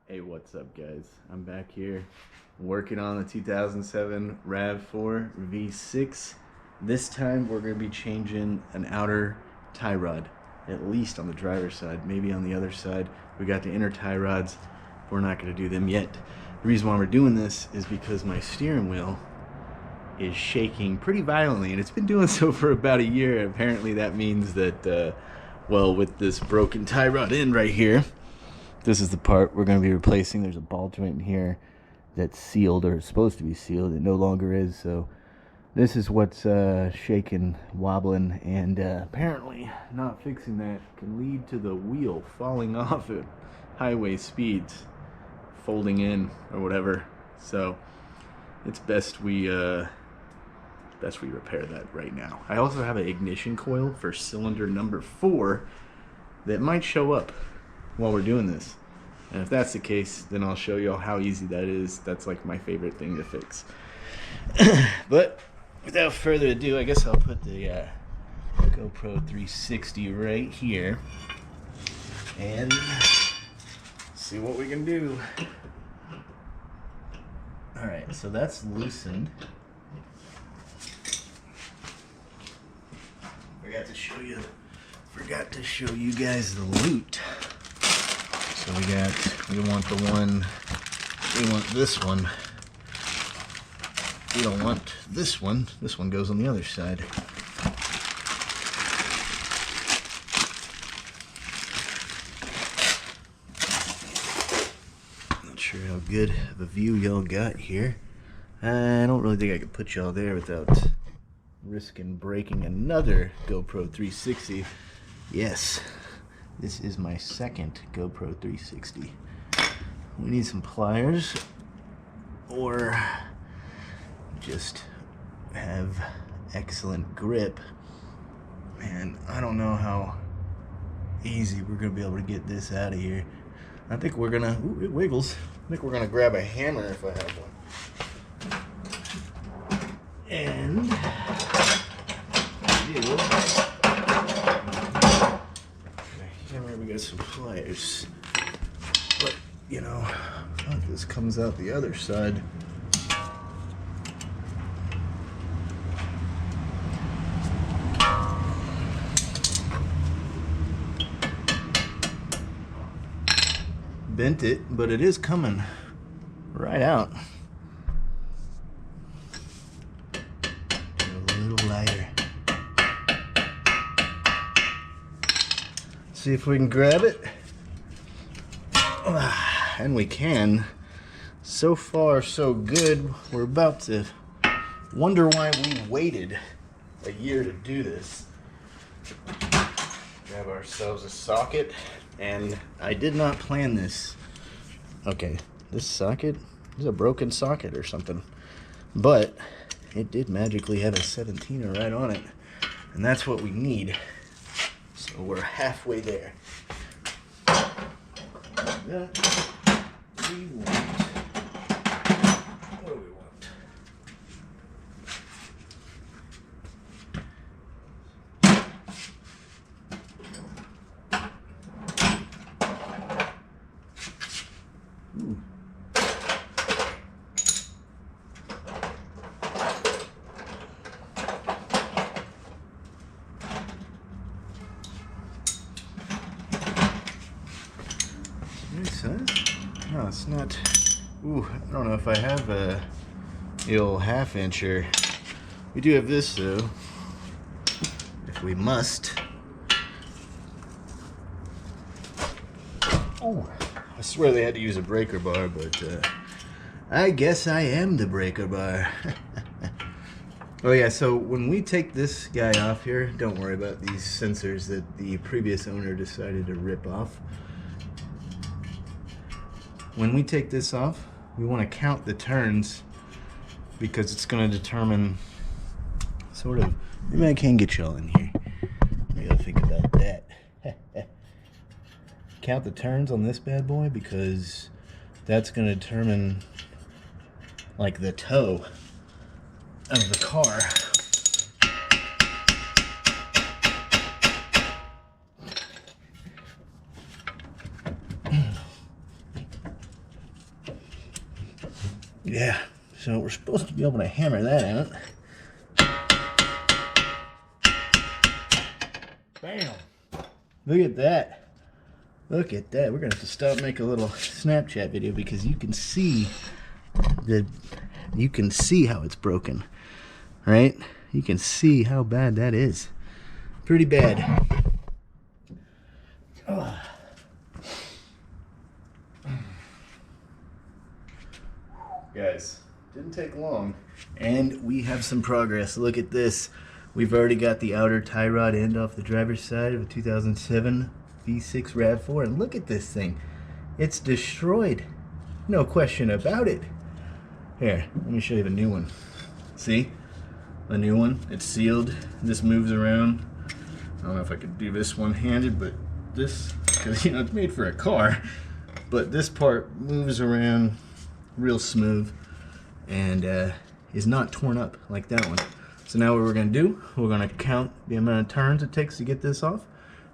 Hey, what's up, guys? I'm back here working on the 2007 RAV4 V6. This time we're going to be changing an outer tie rod, at least on the driver's side, maybe on the other side. We got the inner tie rods. We're not going to do them yet. The reason why we're doing this is because my steering wheel is shaking pretty violently, and it's been doing so for about a year. Apparently that means that, well, with this broken tie rod end right here, this is the part we're going to be replacing. There's a ball joint in here that's sealed, or supposed to be sealed. It no longer is, so this is what's shaking, wobbling, and apparently not fixing that can lead to the wheel falling off at highway speeds, folding in or whatever. So it's best we repair that right now. I also have an ignition coil for cylinder number 4 that might show up while we're doing this, and if that's the case, then I'll show you all how easy that is. That's like my favorite thing to fix. But without further ado, I guess I'll put the GoPro 360 right here and see what we can do. Alright, so that's loosened. Forgot to show you guys the loot. So we want this one. We don't want this one. This one goes on the other side. Not sure how good of a view y'all got here. I don't really think I could put y'all there without risking breaking another GoPro 360. Yes, this is my second GoPro 360. We need some pliers, or just have excellent grip. And I don't know how easy we're gonna be able to get this out of here. I think we're gonna, ooh, it wiggles. I think we're gonna grab a hammer if I have one. And we got some pliers, but you know, if this comes out the other side, bent it, but it is coming right out. A little lighter. See if we can grab it. And we can. So far, so good. We're about to wonder why we waited a year to do this. Grab ourselves a socket, and I did not plan this. Okay, this socket is a broken socket or something, but it did magically have a 17er right on it, and that's what we need. So we're halfway there. That we want. What do we want? Ooh. No, it's not. Ooh, I don't know if I have a old 1/2 incher. We do have this though, if we must. Oh, I swear they had to use a breaker bar, but I guess I am the breaker bar. Oh yeah, so when we take this guy off here, don't worry about these sensors that the previous owner decided to rip off. When we take this off, we want to count the turns, because it's going to determine sort of, maybe I can get y'all in here. I gotta think about that. Count the turns on this bad boy, because that's going to determine like the toe of the car. Yeah, so we're supposed to be able to hammer that out. Bam! Look at that. Look at that. We're gonna have to stop and make a little Snapchat video because you can see how it's broken, right? You can see how bad that is. Pretty bad. Oh. Guys, didn't take long, and we have some progress. Look at this. We've already got the outer tie rod end off the driver's side of a 2007 V6 RAV4, and look at this thing. It's destroyed. No question about it. Here, let me show you the new one. See? The new one. It's sealed. This moves around. I don't know if I could do this one-handed, but this, because, you know, it's made for a car, but this part moves around real smooth and is not torn up like that one. So now what we're going to do, we're going to count the amount of turns it takes to get this off.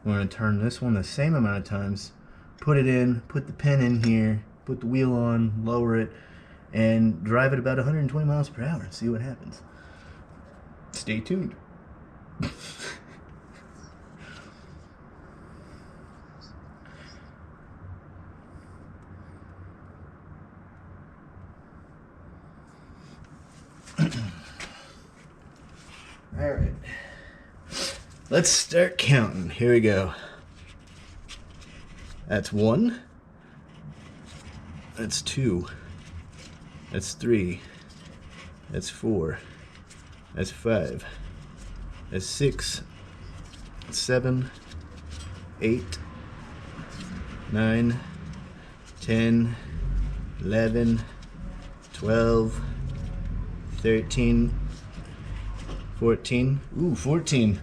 We're going to turn this one the same amount of times, put it in, put the pin in here, put the wheel on, lower it, and drive it about 120 miles per hour and see what happens. Stay tuned. All right, let's start counting. Here we go. That's 1. That's 2. That's 3. That's 4. That's 5. That's 6. 7. 8. 9. 10. 11. 12. 13. 14. Ooh, 14.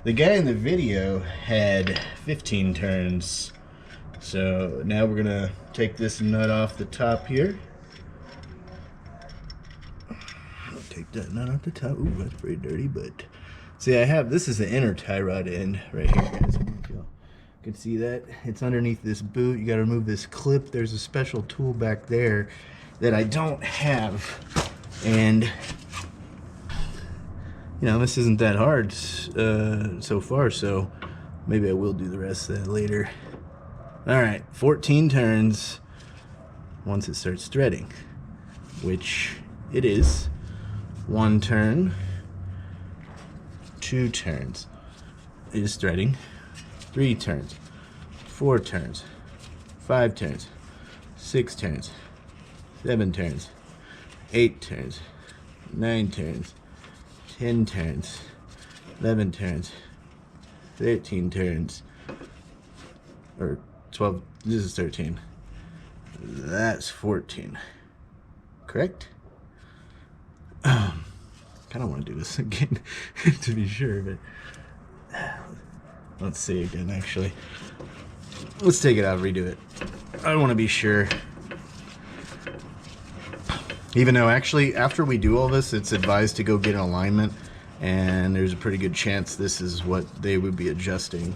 The guy in the video had 15 turns. So now we're gonna take this nut off the top here. I'll take that nut off the top. Ooh, that's pretty dirty, but see, I have, this is the inner tie rod end right here, guys. I don't know if y'all can see that. It's underneath this boot. You gotta remove this clip. There's a special tool back there that I don't have. And you know, this isn't that hard so far, so maybe I will do the rest of that later. Alright, 14 turns once it starts threading, which it is. 1 turn, 2 turns, it is threading, 3 turns, 4 turns, 5 turns, 6 turns, 7 turns, 8 turns, 9 turns, 10 turns, 11 turns, 13 turns, or 12, this is 13, that's 14, correct? Kind of want to do this again to be sure, but let's see again, actually. Let's take it out, redo it. I want to be sure. Even though actually after we do all this, it's advised to go get an alignment, and there's a pretty good chance this is what they would be adjusting.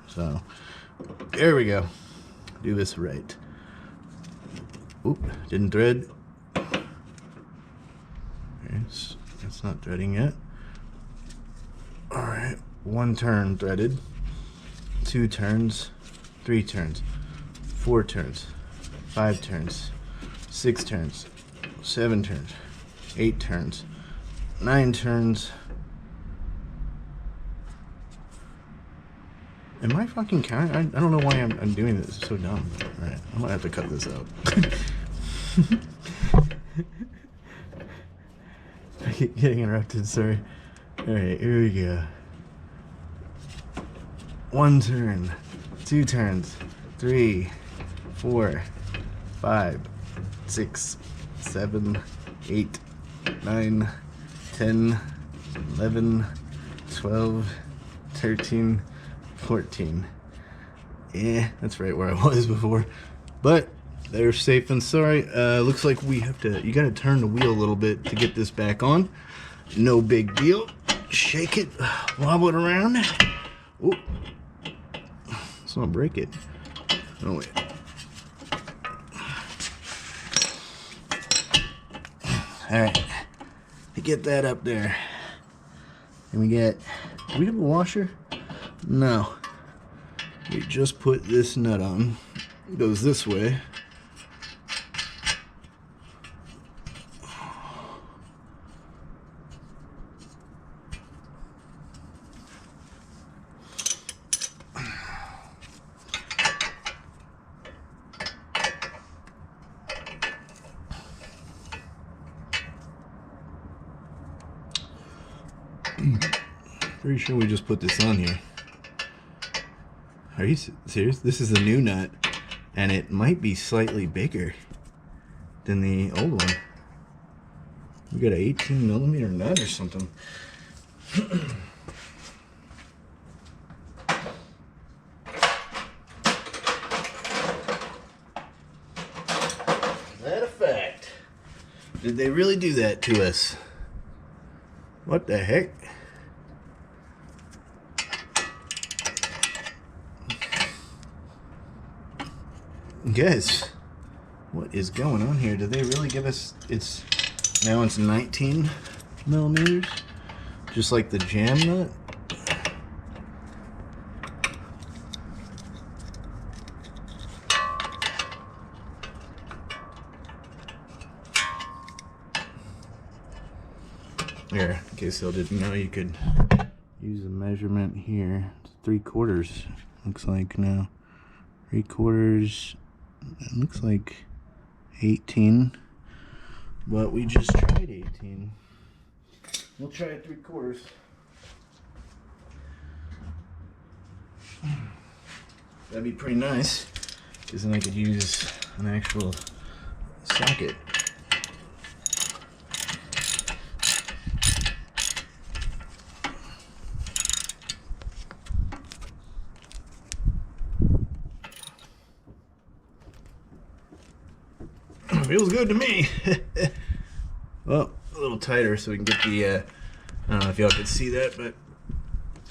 So there we go. Do this right. Oop, didn't thread. Okay, it's not threading yet. Alright, 1 turn threaded, 2 turns, 3 turns, 4 turns, 5 turns, 6 turns, 7 turns, 8 turns, 9 turns. Am I fucking counting? I don't know why I'm doing this. It's so dumb. Alright, I might have to cut this out. I keep getting interrupted, sorry. Alright, here we go. 1 turn, 2 turns, 3, 4, 5, 6, 7, 8, 9, 10, 11, 12, 13, 14. Yeah, that's right where I was before. But they're safe and sorry. Looks like we have to, you gotta turn the wheel a little bit to get this back on. No big deal. Shake it, wobble it around. Ooh. Let's not break it. Oh wait. Alright, to get that up there. And we get, do we have a washer? No. We just put this nut on. It goes this way. Pretty sure we just put this on here. Are you serious? This is a new nut, and it might be slightly bigger than the old one. We got an 18mm nut or something. Is that a fact? Did they really do that to us? What the heck? Guys, what is going on here? Did they really give us, now it's 19mm, just like the jam nut? Here, in case y'all didn't know, you could use a measurement here. It's 3/4, looks like now. 3/4. It looks like 18, but we just tried 18. We'll try 3/4. That'd be pretty nice, because then I could use an actual socket. Feels good to me. Well, a little tighter so we can get the, I don't know if y'all could see that, but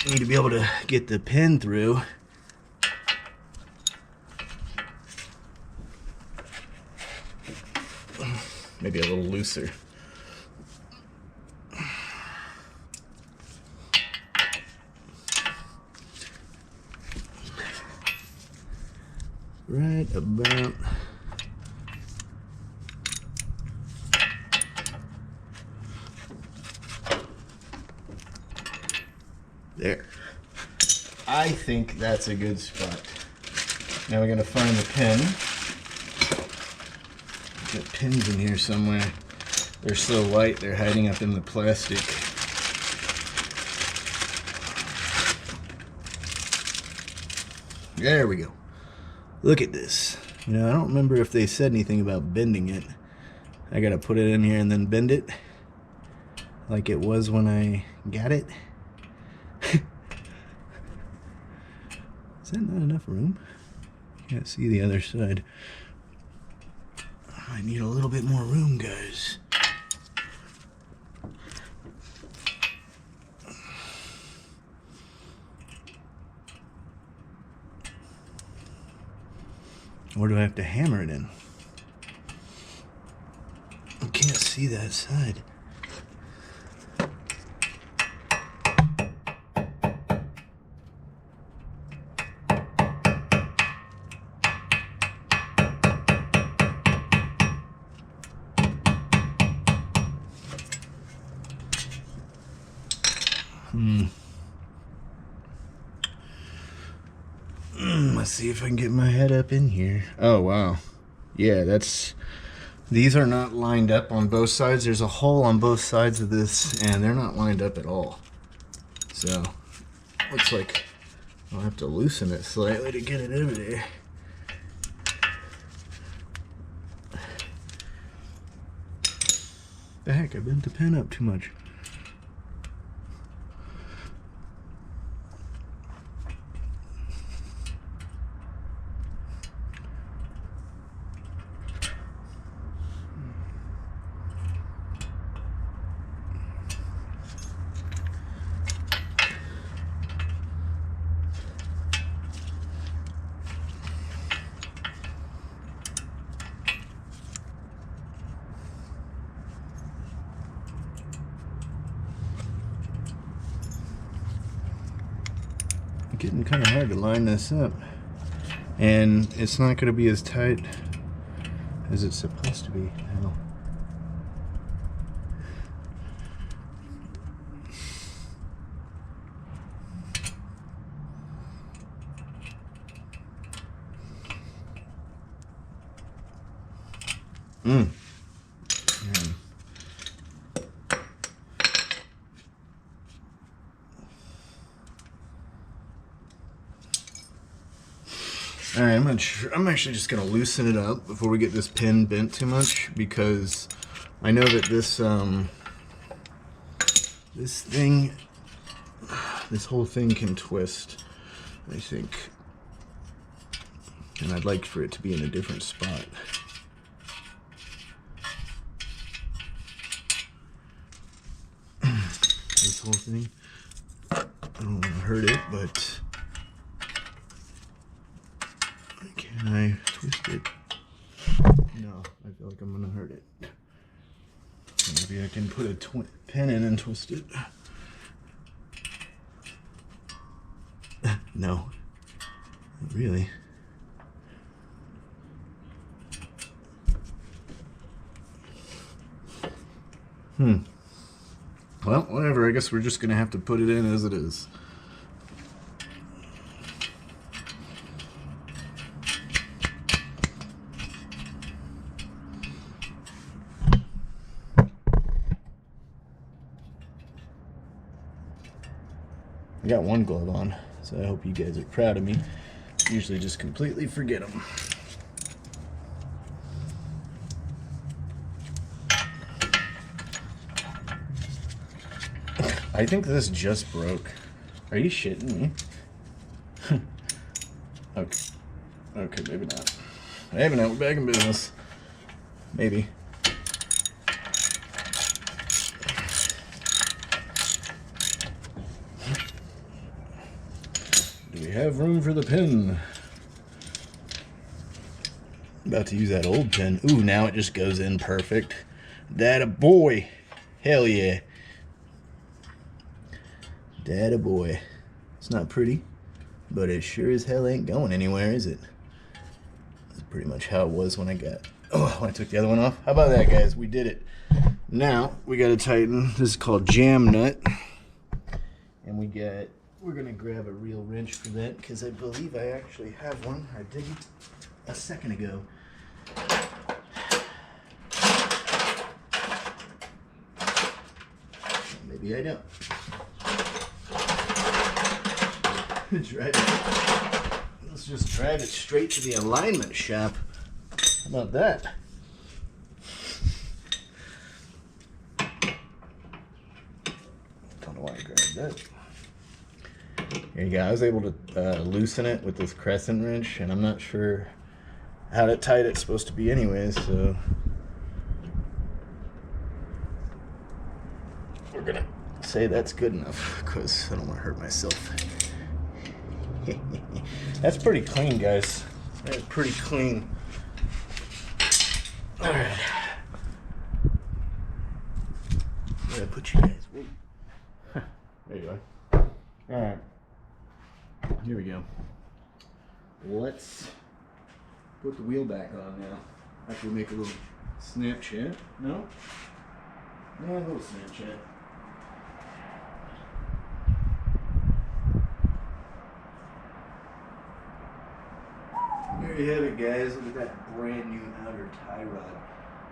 we need to be able to get the pin through. Maybe a little looser. Right about there. I think that's a good spot. Now we're gonna find the pin. Got pins in here somewhere. They're so light, they're hiding up in the plastic. There we go. Look at this. You know, I don't remember if they said anything about bending it. I gotta put it in here and then bend it like it was when I got it. Is that not enough room? Can't see the other side. I need a little bit more room, guys. Or do I have to hammer it in? I can't see that side. Let's see if I can get my head up in here. Oh, wow. Yeah, these are not lined up on both sides. There's a hole on both sides of this, and they're not lined up at all. So, looks like I'll have to loosen it slightly to get it over there. The heck, I bent the pen up too much. getting kind of hard to line this up. And it's not going to be as tight as it's supposed to be now. Alright, I'm actually just gonna loosen it up before we get this pin bent too much, because I know that this whole thing can twist, I think. And I'd like for it to be in a different spot. This whole thing, I don't want to hurt it, but can I twist it? No, I feel like I'm gonna hurt it. Maybe I can put a pin in and twist it. No, not really. Well, whatever. I guess we're just gonna have to put it in as it is. I got one glove on, so I hope you guys are proud of me. Usually just completely forget them. I think this just broke. Are you shitting me? Okay, maybe not. Maybe not. We're back in business. Maybe. Do we have room for the pin? About to use that old pin. Ooh, now it just goes in perfect. That a boy. Hell yeah. That a boy. It's not pretty, but it sure as hell ain't going anywhere, is it? That's pretty much how it was when I took the other one off. How about that, guys? We did it. Now we gotta tighten. This is called jam nut, and we're gonna grab a real wrench for that, because I believe I actually have one. I didn't a second ago. Maybe I don't. Let's just drive it straight to the alignment shop. How about that? Don't know why I grabbed that. Here you go. I was able to loosen it with this crescent wrench, and I'm not sure how tight it's supposed to be anyways, so we're gonna say that's good enough, because I don't want to hurt myself. That's pretty clean, guys. That's pretty clean. Alright. Where did I put you guys? There you are. Alright. Here we go. Let's put the wheel back on now. After we make a little Snapchat. No? Yeah, a little Snapchat. There you have it, guys. Look at that brand new outer tie rod.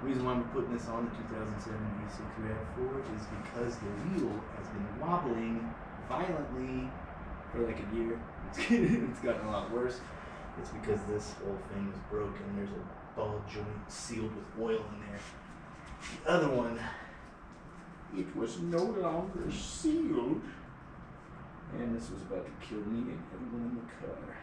The reason why I'm putting this on the 2007 V6 RAV4 is because the wheel has been wobbling violently for like a year. It's gotten a lot worse. It's because this whole thing is broken. There's a ball joint sealed with oil in there. The other one, it was no longer sealed. And this was about to kill me and everyone in the car.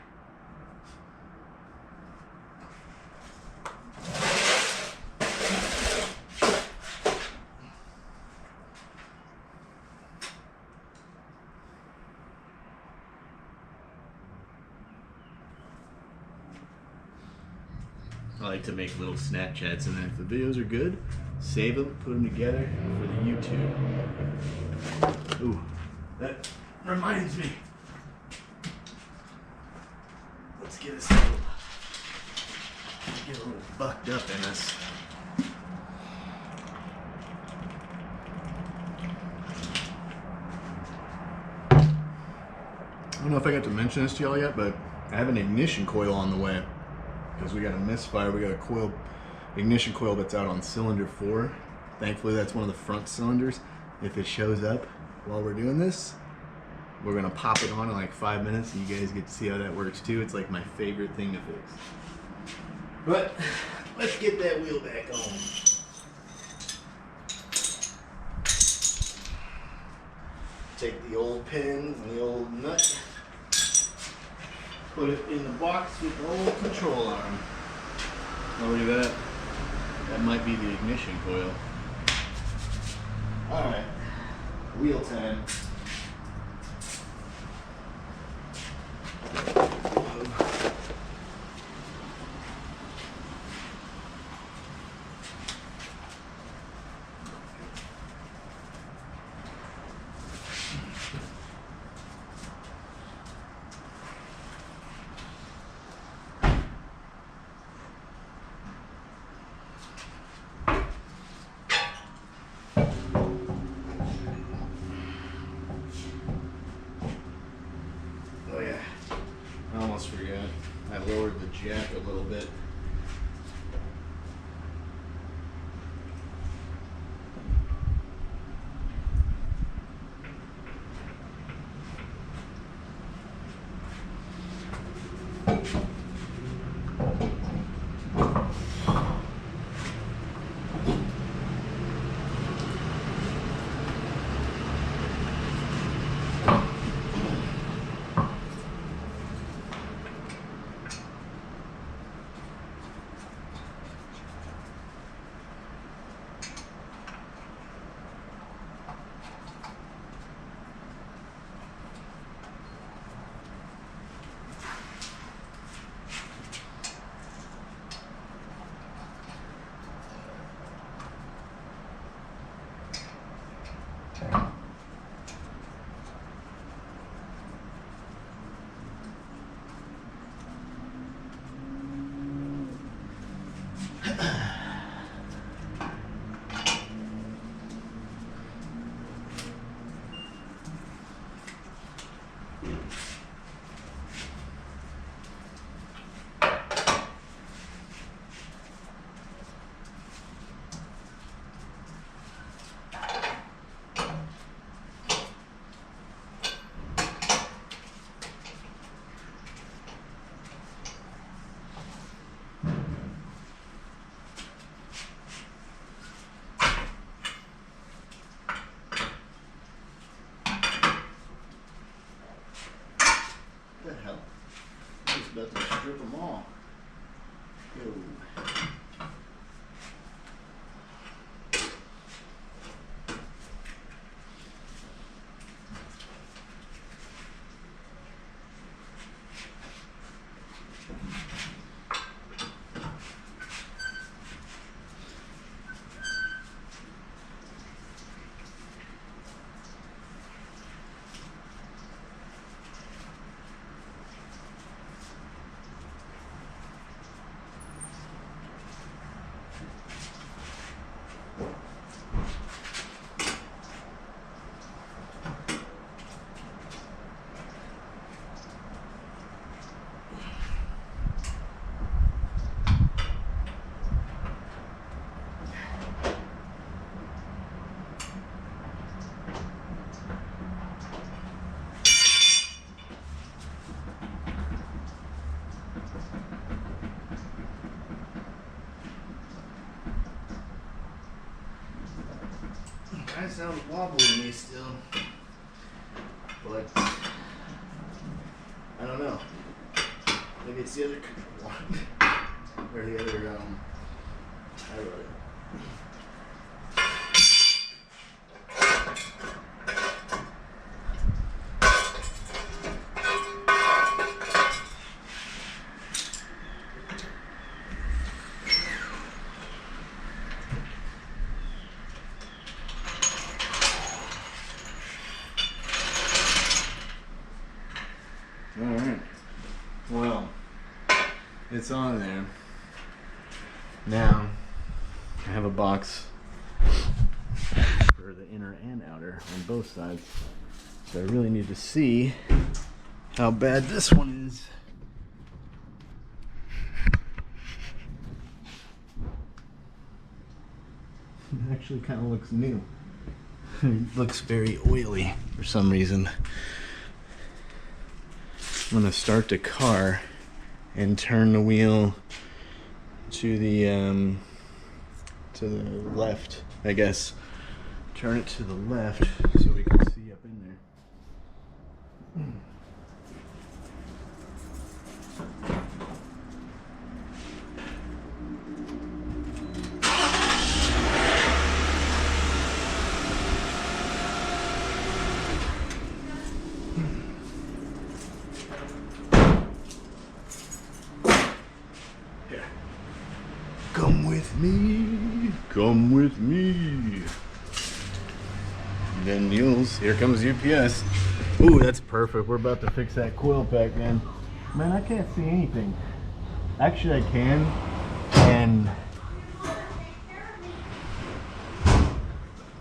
I like to make little Snapchats, and then if the videos are good, save them, put them together for the YouTube. Ooh, that reminds me. get a little bucked up in us. I don't know if I got to mention this to y'all yet, but I have an ignition coil on the way because we got a misfire. We got a ignition coil that's out on cylinder 4. Thankfully, that's one of the front cylinders. If it shows up while we're doing this, we're gonna pop it on in like 5 minutes, and you guys get to see how that works too. It's like my favorite thing to fix. But let's get that wheel back on. Take the old pins and the old nut, put it in the box with the old control arm. Oh, look at that. That might be the ignition coil. Alright, wheel time. Forgot. I lowered the jack a little bit. About to strip them all. Yo. Kind of sounds wobbly to me still, but I don't know. Maybe it's the other one or the other tie rod. Alright, well, it's on there. Now, I have a box for the inner and outer on both sides. So I really need to see how bad this one is. It actually kind of looks new. It looks very oily for some reason. I'm gonna start the car and turn the wheel to the left, I guess. Turn it to the left so we can see up in there. Come with me, come with me. Then Mules, here comes UPS. Ooh, that's perfect. We're about to fix that coil pack, man. Man, I can't see anything. Actually, I can. And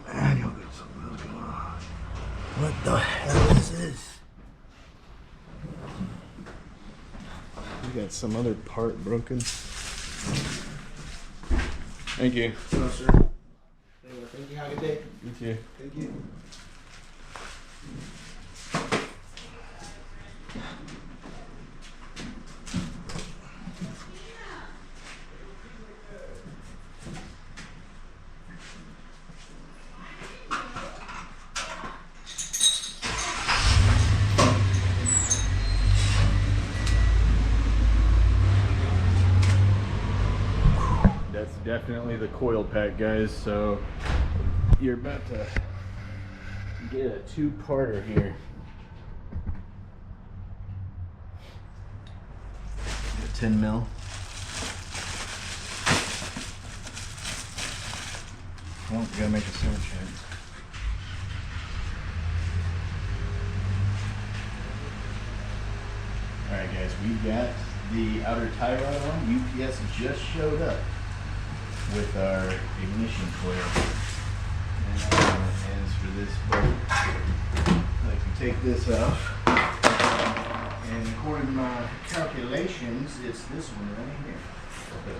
man, you'll get something else going on. What the hell is this? We got some other part broken. Thank you. No, sir. Thank you. Have a good day. You too. Thank you. That's definitely the coil pack, guys. So you're about to get a two-parter here. A 10 mil. Oh, we gotta make a sound check. Alright guys, we got the outer tie rod on. UPS just showed up with our ignition coil. And hands for this bolt. Like to take this off. And according to my calculations, it's this one right here.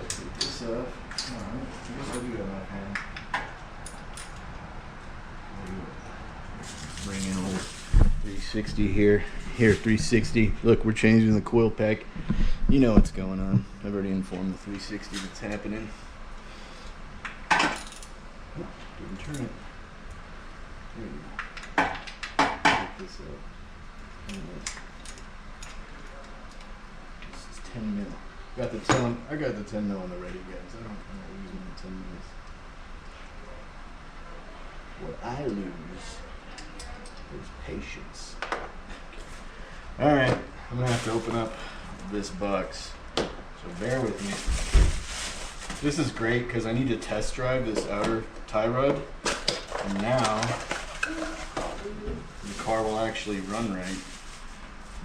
Take this off. Alright, I guess I do have enough hand. Bring in a little 360 here. Here, 360. Look, we're changing the coil pack. You know what's going on. I've already informed the 360 that's happening. Didn't turn it. There you go. Pick this up. This is 10 mil. Got the 10. I got the 10 mil on the ready, guys. I'm not using the 10 mils. What I lose is patience. All right, I'm gonna have to open up this box, so bear with me. This is great because I need to test drive this outer tie rod, and now the car will actually run right.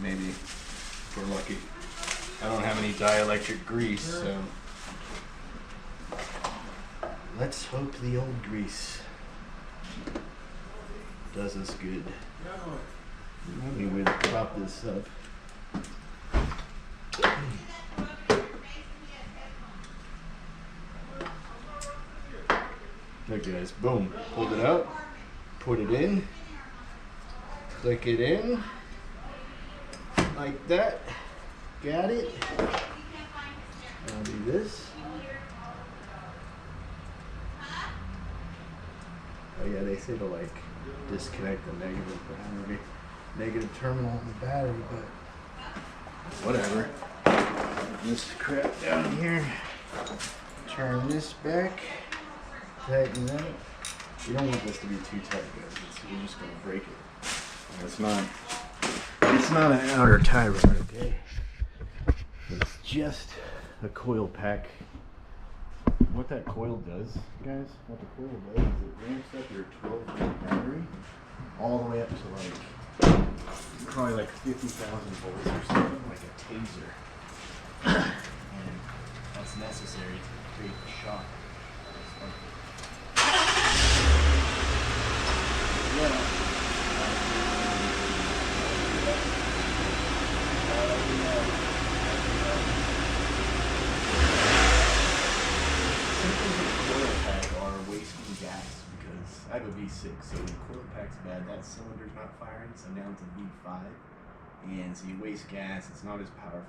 Maybe, if we're lucky. I don't have any dielectric grease, so let's hope the old grease does us good. Let me prop this up. Look guys, boom, pulled it out, put it in, click it in, like that, got it. I'll do this. Oh yeah, they say to like disconnect the negative terminal in the battery, but whatever. This crap down here, turn this back, tighten that. You don't want this to be too tight, guys. You're just gonna break it. It's not an outer tie rod, okay? It's just a coil pack. What that coil does, guys, what the coil does is it ramps up your 12-volt battery all the way up to like probably like 50,000 volts or something, like a taser. And it's necessary to create the shock. Symptoms of coil pack are wasting gas because I have a V6, so when coil pack's bad, that cylinder's not firing, so now it's a V5, and so you waste gas, it's not as powerful.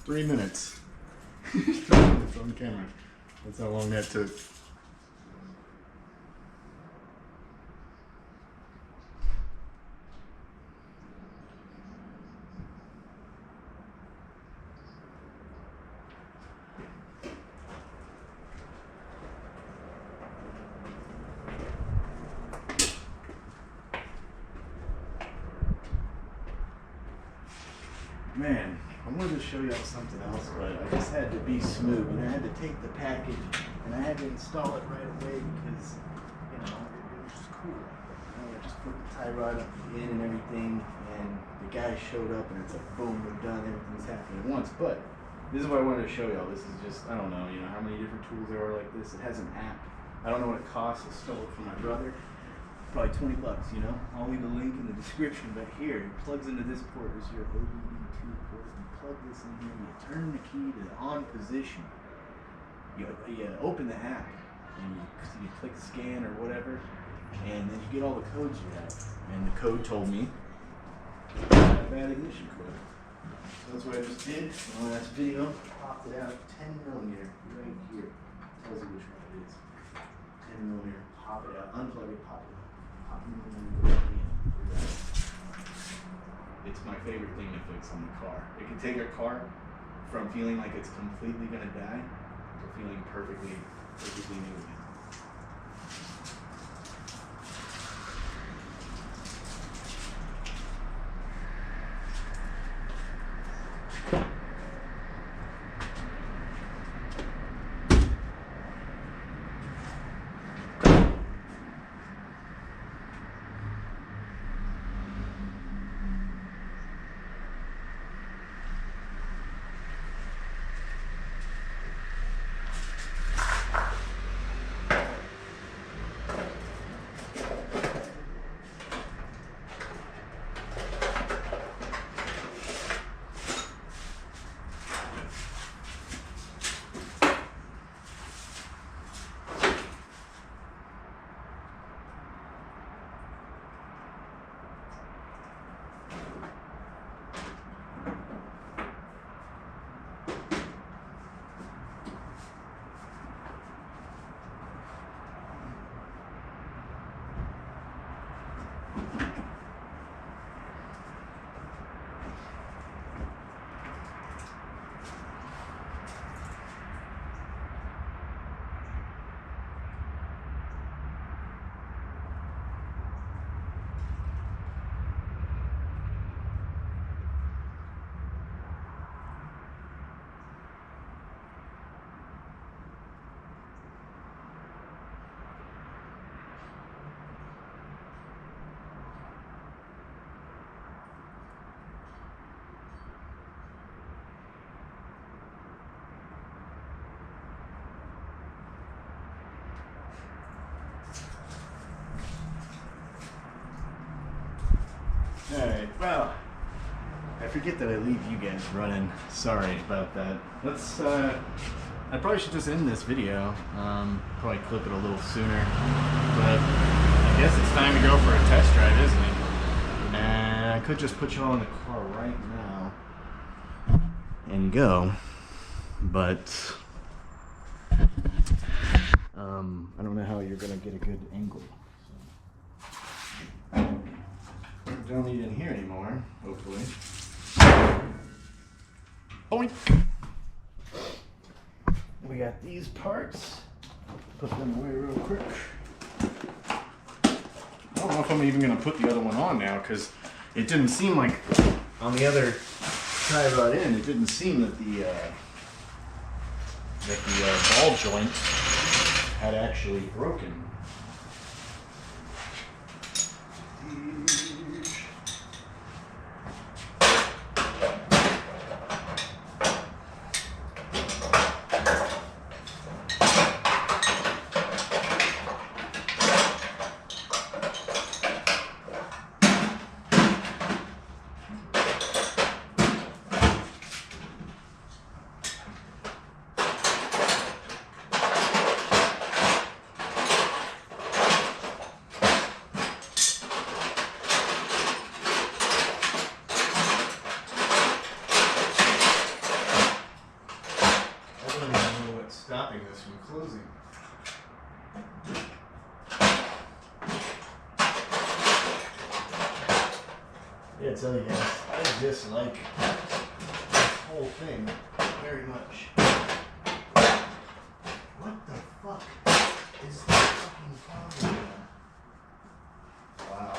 3 minutes. 3 minutes on camera. That's how long that took. Man, I wanted to show y'all something else, but I just had to be smooth, and I had to take the package and I had to install it right away because, you know, it was just cool. I just put the tie rod in and everything, and the guy showed up, and it's like, boom, we're done, everything's happening at once. But this is what I wanted to show y'all. This is just, I don't know, how many different tools there are like this. It has an app. I don't know what it costs. I stole it from my brother. Probably $20, I'll leave a link in the description, but here, it plugs into this port. This is your OBD2 port. You plug this in here, you turn the key to the on position. You open the app, and you click scan or whatever, and then you get all the codes you have. And the code told me I have bad ignition coil. So that's what I just did in the last video. Popped it out, 10mm right here. Tells you which one it is. 10mm, pop it out, unplug it, pop it out. It's my favorite thing to fix on the car. It can take a car from feeling like it's completely gonna die to feeling perfectly new again. Alright, well, I forget that I leave you guys running. Sorry about that. Let's, I probably should just end this video. Probably clip it a little sooner. But I guess it's time to go for a test drive, isn't it? And I could just put you all in the car right now and go. But I don't know how you're going to get a good angle. Don't need in here anymore, hopefully. Boink! We got these parts. Put them away real quick. I don't know if I'm even going to put the other one on now, because it didn't seem like on the other tie rod end, it didn't seem that the ball joint had actually broken. stopping this from closing. Yeah, I tell you guys, I just like this whole thing very much. What the fuck is the fucking problem here? Wow.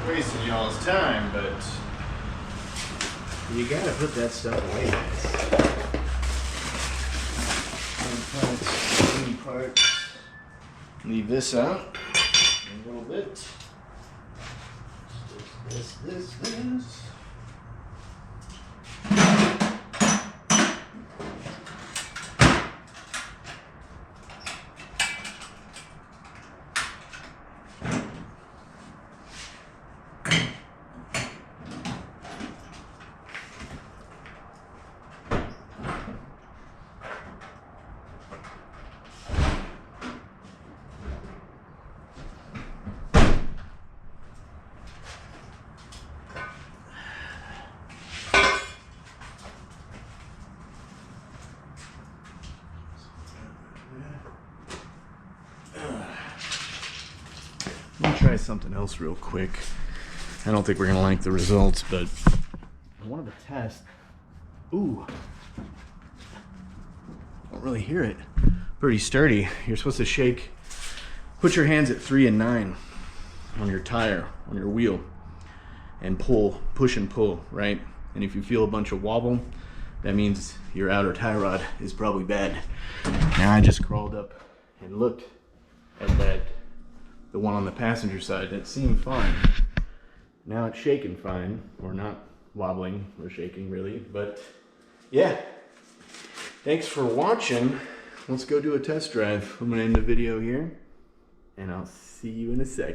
Wasting y'all's time, but you gotta put that stuff away, guys. Some parts. Leave this out a little bit. This. Let me try something else real quick. I don't think we're gonna like the results, but I wanted to test. Ooh, don't really hear it. Pretty sturdy. You're supposed to shake. Put your hands at 3 and 9 on your tire, on your wheel, and pull, push and pull, right? And if you feel a bunch of wobble, that means your outer tie rod is probably bad. Now I just crawled up and looked at that. The one on the passenger side, that seemed fine. Now it's shaking fine, or not wobbling or shaking really, but yeah. Thanks for watching. Let's go do a test drive. I'm gonna end the video here, and I'll see you in a second.